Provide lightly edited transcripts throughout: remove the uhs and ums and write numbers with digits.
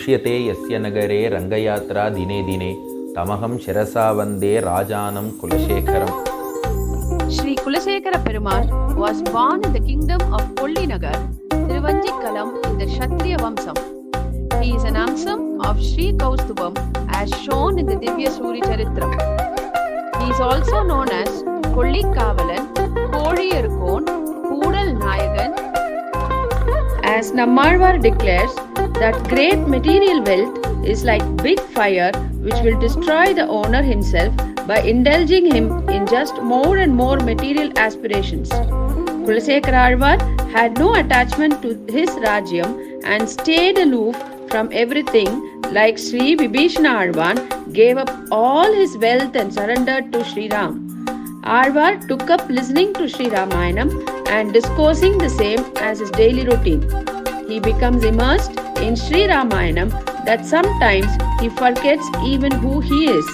दृश्यते यस्य नगरे रङ्गयात्रा दिने दिने तमहं शिरसा वन्दे राजानं कुलशेखरम्. Shri Kulasekara Perumal was born in the kingdom of Pollinagar, Thiruvenkatam in the Kshatriya Vamsam. He is an amsam of Shri Kaustubam as shown in the Divya Suri Charitram. He is also known as Kollikavalan, Kozhiyarkon, Koodal Nayagan. As Nammalvar declares that great material wealth is like big fire which will destroy the owner himself by indulging him in just more and more material aspirations. Kulasekara Azhwar had no attachment to his Rajyam and stayed aloof from everything, like Shri Vibhishana Azhwar gave up all his wealth and surrendered to Shri Ram. Azhwar took up listening to Shri Ramayanam and discoursing the same as his daily routine. He becomes immersed in Shri Ramayanam that sometimes he forgets even who he is.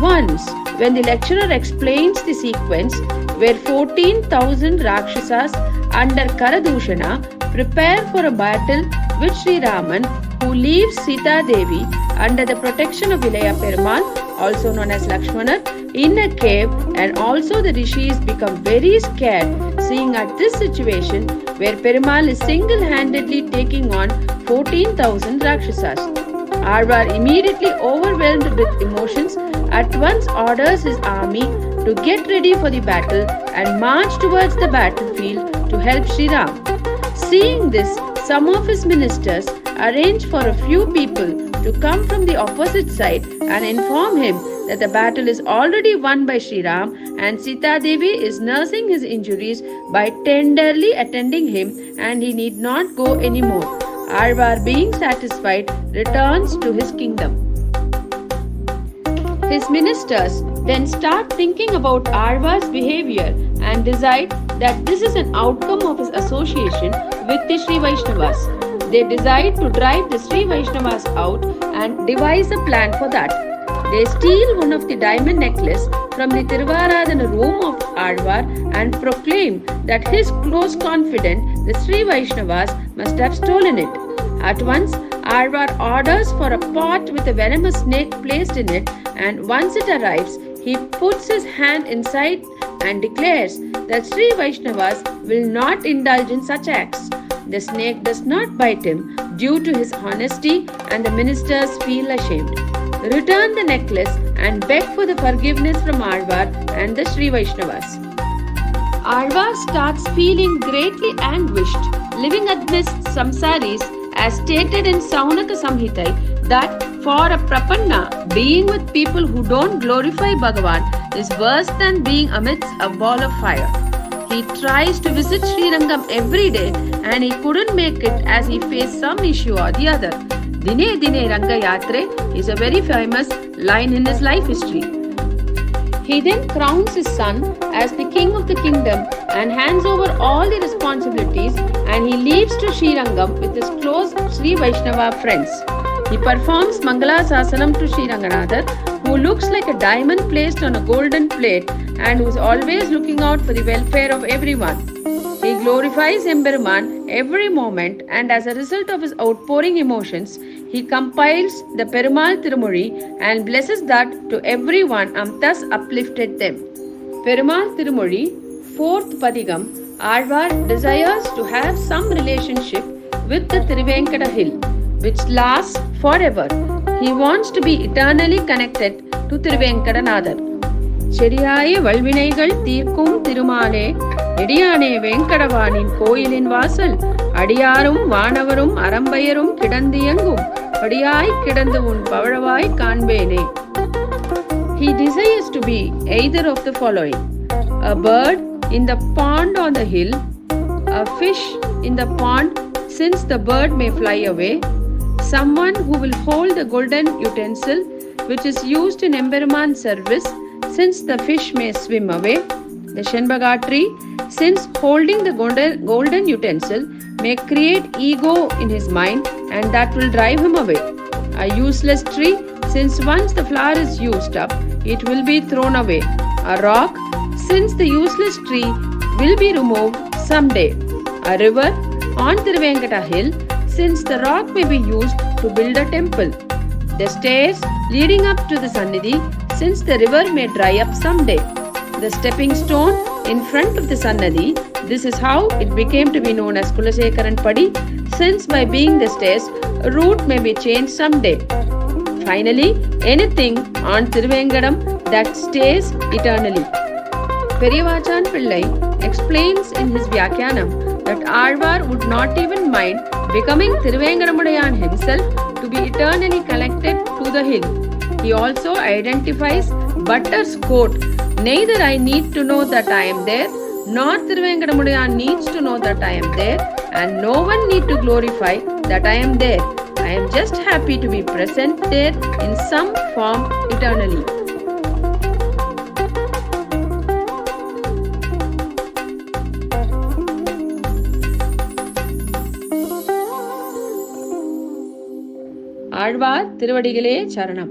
Once, when the lecturer explains the sequence where 14,000 Rakshasas under Karadushana prepare for a battle with Shri Raman, who leaves Sita Devi under the protection of Ilaya Perumal, also known as Lakshmana, in a cave, and also the rishis become very scared seeing at this situation where Perumal is single-handedly taking on 14,000 Rakshasas. Azhwar, immediately overwhelmed with emotions, at once orders his army to get ready for the battle and march towards the battlefield to help Shri Ram. Seeing this, some of his ministers arrange for a few people to come from the opposite side and inform him that the battle is already won by Shri Ram and Sita Devi is nursing his injuries by tenderly attending him and he need not go anymore. Azhwar, being satisfied, returns to his kingdom. His ministers then start thinking about Azhwar's behavior and decide that this is an outcome of his association with the Shri Vaishnavas. They decide to drive the Shri Vaishnavas out and devise a plan for that. They steal one of the diamond necklace from the Tiruvaradhana room of Azhwar and proclaim that his close confidant, the Shri Vaishnavas, must have stolen it. At once, Azhwar orders for a pot with a venomous snake placed in it, and once it arrives, he puts his hand inside and declares that Shri Vaishnavas will not indulge in such acts. The snake does not bite him due to his honesty, and the ministers feel ashamed. Return the necklace and beg for the forgiveness from Azhwar and the Shri Vaishnavas. Azhwar starts feeling greatly anguished, living amidst samsaris, as stated in Saunaka Samhita, that for a prapanna, being with people who don't glorify Bhagavan is worse than being amidst a ball of fire. He tries to visit Sri Rangam every day and he couldn't make it as he faced some issue or the other. Dine Dine Ranga Yatre is a very famous line in his life history. He then crowns his son as the king of the kingdom and hands over all the responsibilities, and he leaves to Srirangam with his close Sri Vaishnava friends. He performs Mangalasasanam to Sri Ranganathar, who looks like a diamond placed on a golden plate and who is always looking out for the welfare of everyone. He glorifies Emberuman every moment, and as a result of his outpouring emotions, he compiles the Perumal Thirumozhi and blesses that to everyone and thus uplifted them. Perumal Thirumozhi, 4th Padigam. Azhwar desires to have some relationship with the Thiruvenkatam hill, which lasts forever. He wants to be eternally connected to Thiruvenkatanathar. செடியாய வல்வினைகள் தீர்க்கும் திருமாலே நெடியானே வெங்கடவானின் கோயிலின் வாசல் அடியாரும் வானவரும் அரம்பையரும் கிடந்தியங்கும் படியாய் கிடந்து உன் பவழவாய் காண்பேனே. He desires to be either of the following: a bird in the pond on the hill, a fish in the pond since the bird may fly away, someone who will hold the golden utensil which is used in Emberuman's service since the fish may swim away, the Shenbaga tree since holding the golden utensil may create ego in his mind and that will drive him away, a useless tree since once the flower is used up it will be thrown away, a rock since the useless tree will be removed someday, a river on Thiruvenkata hill since the rock may be used to build a temple. The stairs leading up to the Sannidhi, since the river may dry up someday. The stepping stone in front of the Sannidhi, this is how it became to be known as Kulasekara Padi, since by being the stairs, a route may be changed someday. Finally, anything on Thiruvenkatam that stays eternally. Periyavachan Pillai explains in his Vyakyanam that Alvar would not even mind becoming Thiruvenkatamudayan himself to be eternally connected to the hill. He also identifies Butter's quote, "Neither I need to know that I am there, nor Thiruvenkatamudayan needs to know that I am there, and no one need to glorify that I am there. I am just happy to be present there in some form eternally." Alvar திருவடிகளே சரணம்.